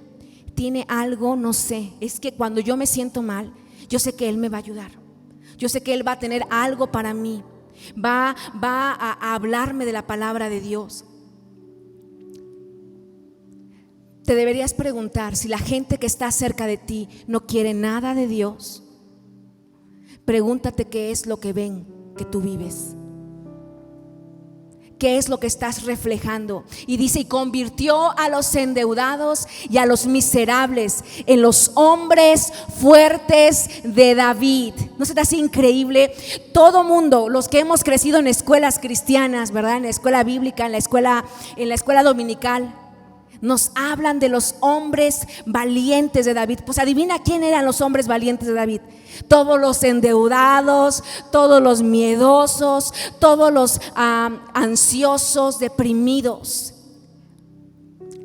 S1: tiene algo, no sé, es que cuando yo me siento mal, yo sé que Él me va a ayudar, yo sé que Él va a tener algo para mí, va a hablarme de la palabra de Dios. Te deberías preguntar si la gente que está cerca de ti no quiere nada de Dios. Pregúntate qué es lo que ven que tú vives. ¿Qué es lo que estás reflejando? Y dice: y convirtió a los endeudados y a los miserables en los hombres fuertes de David. ¿No se te hace increíble? Todo mundo, los que hemos crecido en escuelas cristianas, ¿verdad?, en la escuela bíblica, en la escuela dominical, nos hablan de los hombres valientes de David. Pues adivina quién eran los hombres valientes de David. Todos los endeudados, todos los miedosos, todos los ansiosos, deprimidos.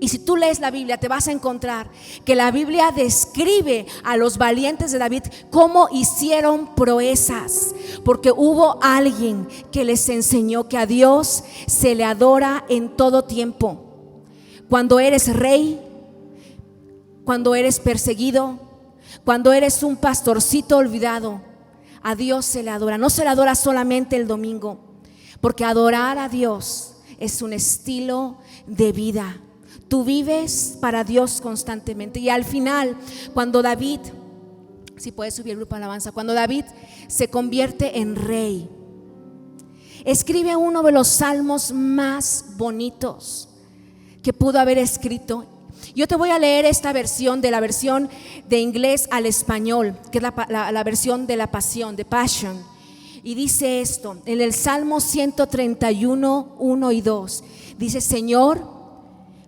S1: Y si tú lees la Biblia, te vas a encontrar que la Biblia describe a los valientes de David cómo hicieron proezas, porque hubo alguien que les enseñó que a Dios se le adora en todo tiempo. Cuando eres rey, cuando eres perseguido, Cuando eres un pastorcito olvidado, a Dios se le adora. No se le adora solamente el domingo, porque adorar a Dios es un estilo de vida. Tú vives para Dios constantemente. Y al final, cuando David, si puedes subir el grupo de alabanza, cuando David se convierte en rey, escribe uno de los salmos más bonitos que pudo haber escrito. Yo te voy a leer esta versión, de la versión de inglés al español, que es la versión de la pasión, de Passion. Y dice esto, en el Salmo 131, 1 y 2, dice: Señor,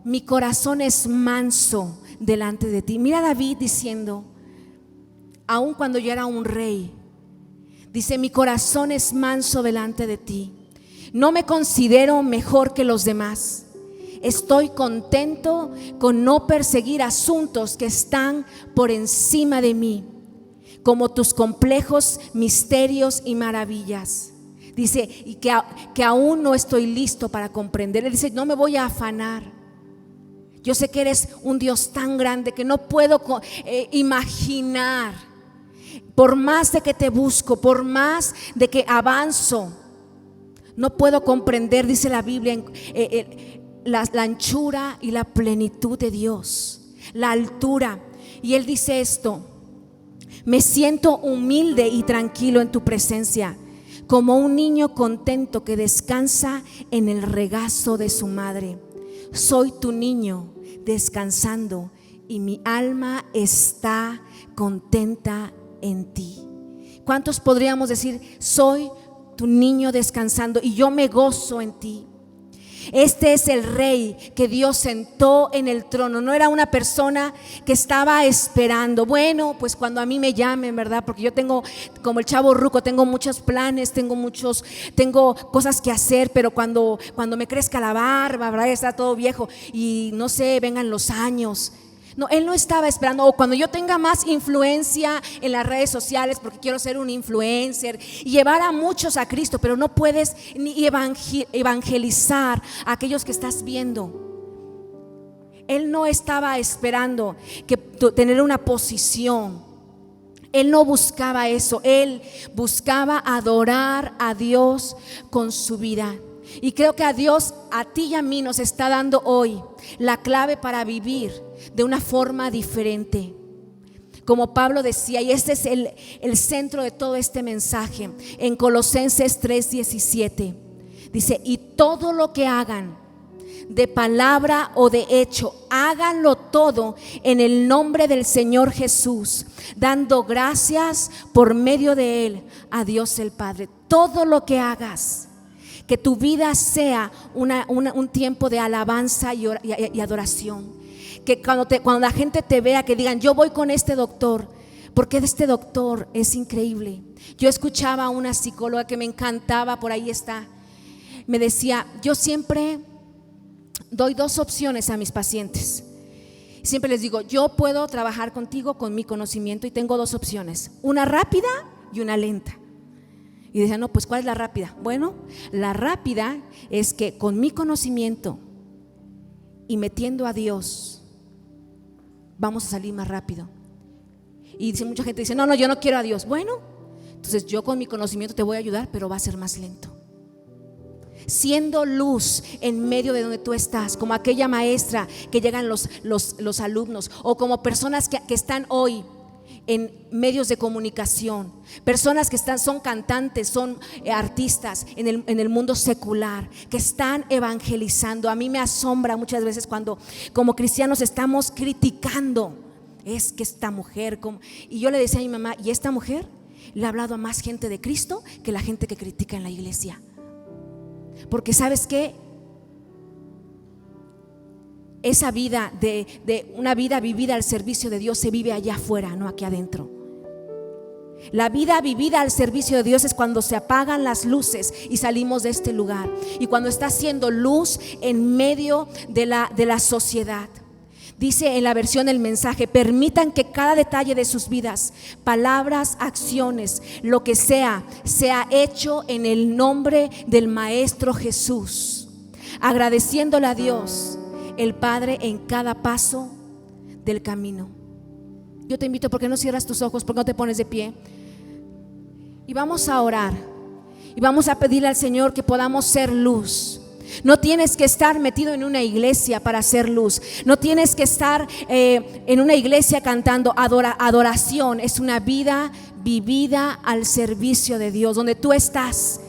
S1: mi corazón es manso delante de ti. Mira a David diciendo, aun cuando yo era un rey, dice: mi corazón es manso delante de ti. No me considero mejor que los demás. Estoy contento con no perseguir asuntos que están por encima de mí, como tus complejos misterios y maravillas. Dice, y que aún no estoy listo para comprender. Él dice: no me voy a afanar. Yo sé que eres un Dios tan grande que no puedo imaginar. Por más de que te busco, por más de que avanzo, no puedo comprender, dice la Biblia, la anchura y la plenitud de Dios, la altura. Y él dice esto: me siento humilde y tranquilo en tu presencia, como un niño contento que descansa en el regazo de su madre. Soy tu niño descansando y mi alma está contenta en ti. ¿Cuántos podríamos decir: soy tu niño descansando y yo me gozo en ti? Este es el rey que Dios sentó en el trono. No era una persona que estaba esperando, bueno, pues cuando a mí me llamen, ¿verdad? Porque yo tengo, como el chavo ruco, tengo muchos planes, tengo cosas que hacer, pero cuando me crezca la barba, ¿verdad? Está todo viejo y no sé, vengan los años. No, él no estaba esperando, o cuando yo tenga más influencia en las redes sociales, porque quiero ser un influencer y llevar a muchos a Cristo, pero no puedes ni evangelizar a aquellos que estás viendo. Él no estaba esperando tener una posición. Él no buscaba eso. Él buscaba adorar a Dios con su vida. Y creo que a Dios, a ti y a mí, nos está dando hoy la clave para vivir de una forma diferente. Como Pablo decía, y este es el centro de todo este mensaje, en Colosenses 3:17, dice: y todo lo que hagan, de palabra o de hecho, háganlo todo en el nombre del Señor Jesús, dando gracias por medio de Él a Dios el Padre. Todo lo que hagas, que tu vida sea un tiempo de alabanza y adoración. Que cuando la gente te vea, que digan: yo voy con este doctor, porque este doctor es increíble. Yo escuchaba a una psicóloga que me encantaba, por ahí está, me decía: yo siempre doy dos opciones a mis pacientes. Siempre les digo: yo puedo trabajar contigo con mi conocimiento y tengo dos opciones, una rápida y una lenta. Y decía: no, pues ¿cuál es la rápida? Bueno, la rápida es que con mi conocimiento y metiendo a Dios vamos a salir más rápido. Y mucha gente dice: no, yo no quiero a Dios. Bueno, entonces yo con mi conocimiento te voy a ayudar, pero va a ser más lento. Siendo luz en medio de donde tú estás, como aquella maestra que llegan los alumnos, o como personas que están hoy en medios de comunicación, personas que son cantantes, son artistas en el mundo secular, que están evangelizando. A mí me asombra muchas veces cuando como cristianos estamos criticando: es que esta mujer, y yo le decía a mi mamá: y esta mujer le ha hablado a más gente de Cristo que la gente que critica en la iglesia. Porque ¿sabes qué? Esa vida de una vida vivida al servicio de Dios se vive allá afuera, no aquí adentro. La vida vivida al servicio de Dios es cuando se apagan las luces y salimos de este lugar, y cuando está haciendo luz en medio de la sociedad. Dice en la versión del mensaje: permitan que cada detalle de sus vidas, palabras, acciones, lo que sea hecho en el nombre del Maestro Jesús, agradeciéndole a Dios el Padre en cada paso del camino. Yo te invito, ¿por qué no cierras tus ojos? ¿Por qué no te pones de pie? Y vamos a orar. Y vamos a pedirle al Señor que podamos ser luz. No tienes que estar metido en una iglesia para hacer luz. No tienes que estar en una iglesia cantando. Adoración es una vida vivida al servicio de Dios. Donde tú estás,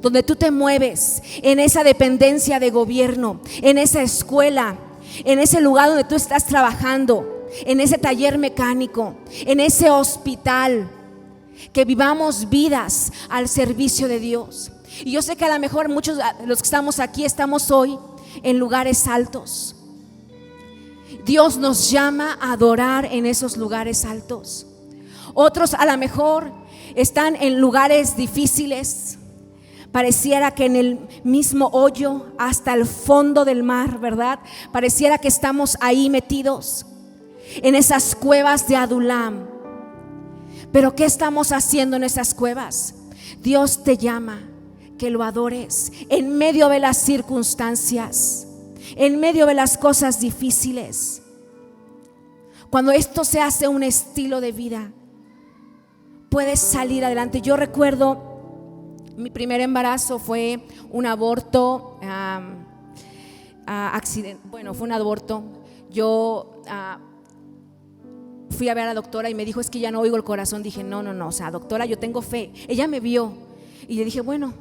S1: donde tú te mueves, en esa dependencia de gobierno, en esa escuela, en ese lugar donde tú estás trabajando, en ese taller mecánico, en ese hospital, que vivamos vidas al servicio de Dios. Y yo sé que a lo mejor muchos de los que estamos aquí estamos hoy en lugares altos. Dios nos llama a adorar en esos lugares altos. Otros a lo mejor están en lugares difíciles. Pareciera que en el mismo hoyo hasta el fondo del mar, ¿verdad? Pareciera que estamos ahí metidos en esas cuevas de Adulam. Pero ¿qué estamos haciendo en esas cuevas? Dios te llama que lo adores en medio de las circunstancias, en medio de las cosas difíciles. Cuando esto se hace un estilo de vida, puedes salir adelante. Yo recuerdo mi primer embarazo fue un aborto, fue un aborto. Yo fui a ver a la doctora y me dijo, es que ya no oigo el corazón. Dije, no, o sea, doctora, yo tengo fe. Ella me vio y le dije, bueno,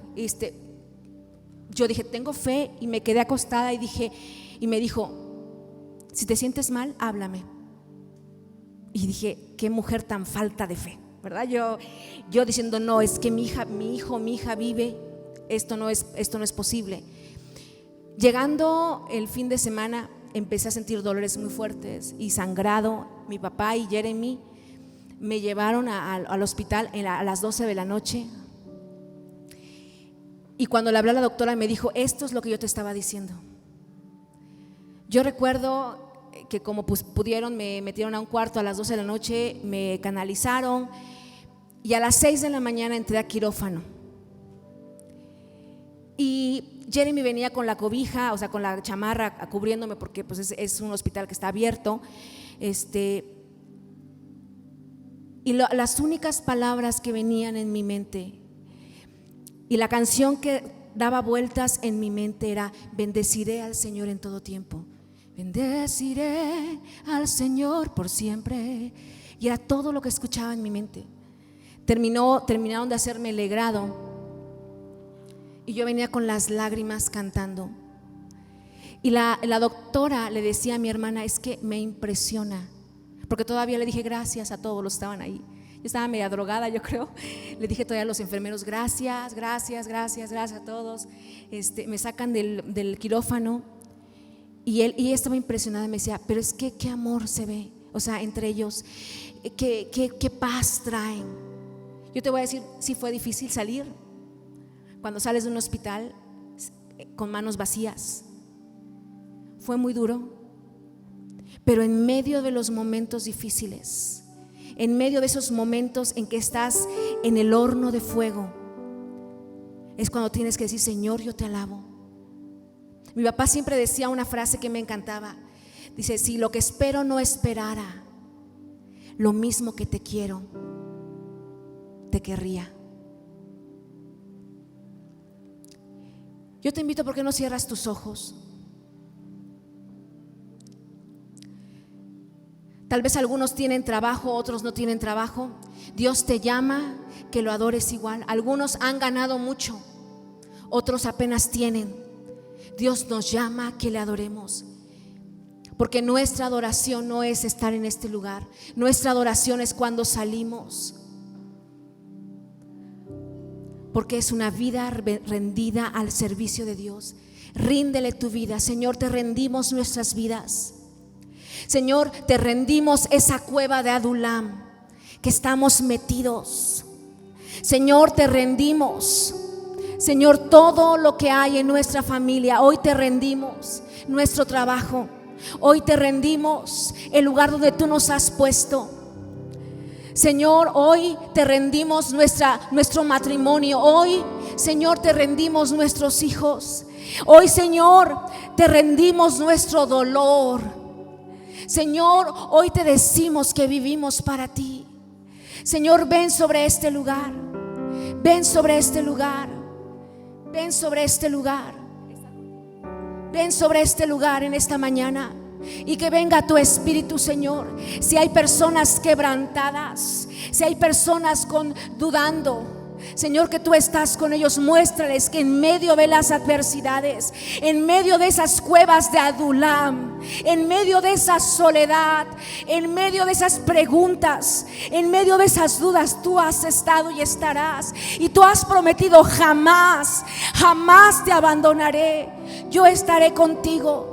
S1: yo dije, tengo fe, y me quedé acostada y me dijo, si te sientes mal, háblame. Y dije, qué mujer tan falta de fe, ¿verdad? Yo diciendo, no, es que mi hija vive, esto no es posible. Llegando el fin de semana, empecé a sentir dolores muy fuertes y sangrado. Mi papá y Jeremy me llevaron al hospital a las 12 de la noche. Y cuando le hablé a la doctora me dijo, esto es lo que yo te estaba diciendo. Yo recuerdo que como pudieron me metieron a un cuarto a las 12 de la noche, me canalizaron y a las 6 de la mañana entré a quirófano. Y Jeremy venía con la cobija, o sea, con la chamarra cubriéndome porque pues es un hospital que está abierto. Y las únicas palabras que venían en mi mente y la canción que daba vueltas en mi mente era: bendeciré al Señor en todo tiempo, bendeciré al Señor por siempre. Y era todo lo que escuchaba en mi mente. Terminaron de hacerme el legrado y yo venía con las lágrimas cantando. Y la doctora le decía a mi hermana, es que me impresiona, porque todavía le dije gracias a todos los que estaban ahí. Yo estaba media drogada, yo creo. Le dije todavía a los enfermeros, gracias a todos. Me sacan del quirófano y ella estaba impresionada. Me decía, pero es que qué amor se ve, o sea, entre ellos, qué paz traen. Yo te voy a decir, sí fue difícil salir cuando sales de un hospital con manos vacías. Fue muy duro, pero en medio de los momentos difíciles, en medio de esos momentos en que estás en el horno de fuego, es cuando tienes que decir, Señor, yo te alabo. Mi papá siempre decía una frase que me encantaba. Dice, si lo que espero no esperara lo mismo que te quiero, te querría. Yo te invito, ¿por qué no cierras tus ojos? Tal vez algunos tienen trabajo, otros no tienen trabajo. Dios te llama que lo adores igual. Algunos han ganado mucho, otros apenas tienen. Dios nos llama que le adoremos, porque nuestra adoración no es estar en este lugar. Nuestra adoración es cuando salimos, porque es una vida rendida al servicio de Dios. Ríndele tu vida. Señor, te rendimos nuestras vidas. Señor, te rendimos esa cueva de Adulam que estamos metidos. Señor, te rendimos, Señor, todo lo que hay en nuestra familia. Hoy te rendimos nuestro trabajo. Hoy te rendimos el lugar donde tú nos has puesto. Señor, hoy te rendimos nuestro matrimonio. Hoy, Señor, te rendimos nuestros hijos. Hoy, Señor, te rendimos nuestro dolor. Señor, hoy te decimos que vivimos para ti. Señor, ven sobre este lugar. Ven sobre este lugar. Ven sobre este lugar. Ven sobre este lugar en esta mañana. Y que venga tu Espíritu, Señor. Si hay personas quebrantadas, si hay personas dudando, Señor, que tú estás con ellos. Muéstrales que en medio de las adversidades, en medio de esas cuevas de Adulam, en medio de esa soledad, en medio de esas preguntas, en medio de esas dudas, tú has estado y estarás. Y tú has prometido: jamás, jamás te abandonaré. Yo estaré contigo.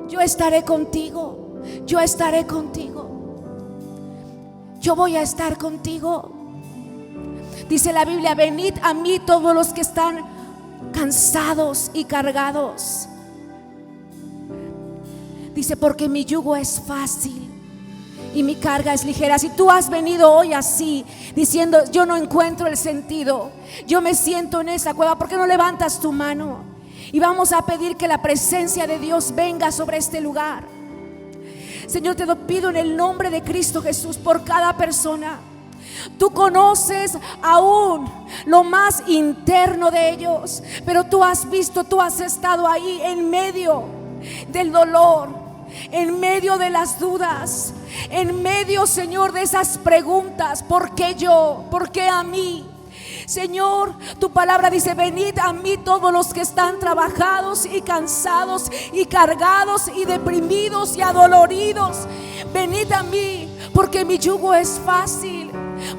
S1: Yo estaré contigo. Yo estaré contigo. Yo voy a estar contigo. Dice la Biblia: venid a mí todos los que están cansados y cargados. Dice: porque mi yugo es fácil y mi carga es ligera. Si tú has venido hoy así, diciendo: yo no encuentro el sentido, yo me siento en esa cueva, ¿por qué no levantas tu mano? Y vamos a pedir que la presencia de Dios venga sobre este lugar. Señor, te lo pido en el nombre de Cristo Jesús por cada persona. Tú conoces aún lo más interno de ellos, pero tú has visto, tú has estado ahí en medio del dolor, en medio de las dudas, en medio, Señor, de esas preguntas: ¿por qué yo? ¿Por qué a mí? Señor, tu palabra dice: venid a mí todos los que están trabajados y cansados y cargados y deprimidos y adoloridos. Venid a mí, porque mi yugo es fácil,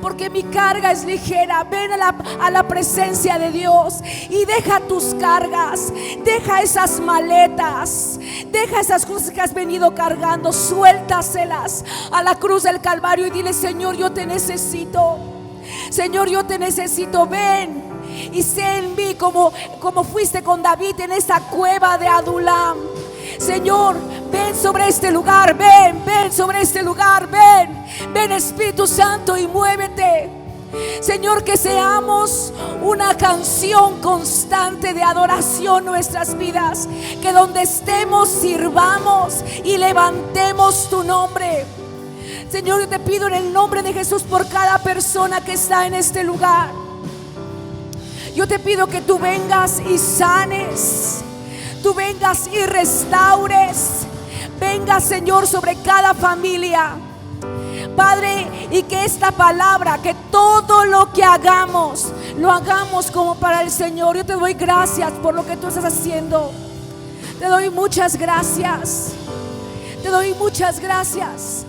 S1: porque mi carga es ligera. Ven a la presencia de Dios y deja tus cargas, deja esas maletas, deja esas cosas que has venido cargando, suéltaselas a la cruz del Calvario y dile: Señor, yo te necesito. Señor, yo te necesito. Ven y sé en mí como fuiste con David en esa cueva de Adulam. Señor, ven sobre este lugar. Ven sobre este lugar. Ven Espíritu Santo y muévete. Señor, que seamos una canción constante de adoración en nuestras vidas. Que donde estemos sirvamos y levantemos tu nombre. Señor, yo te pido en el nombre de Jesús por cada persona que está en este lugar. Yo te pido que tú vengas y sanes, tú vengas y restaures. Venga, Señor, sobre cada familia, Padre, y que esta palabra, que todo lo que hagamos, lo hagamos como para el Señor. Yo te doy gracias por lo que tú estás haciendo. Te doy muchas gracias. Te doy muchas gracias.